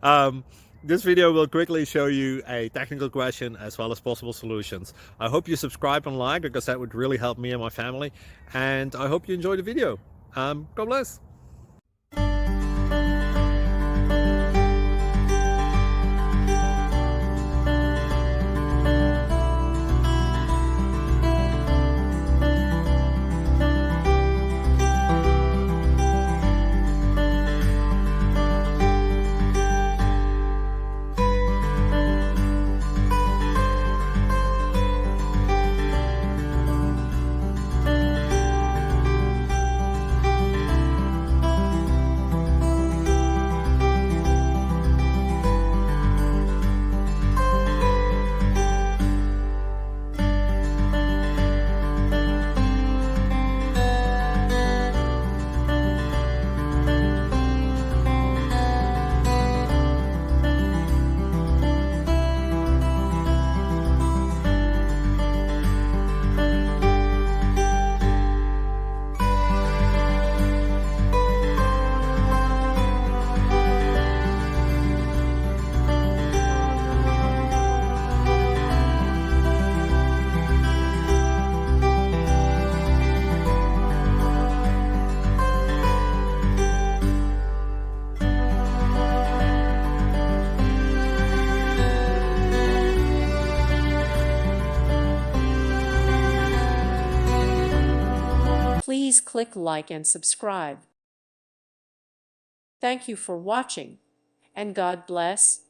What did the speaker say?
um, this video will quickly show you a technical question as well as possible solutions. I hope you subscribe and like because that would really help me and my family. And I hope you enjoy the video. God bless. Please click like and subscribe. Thank you for watching, and God bless.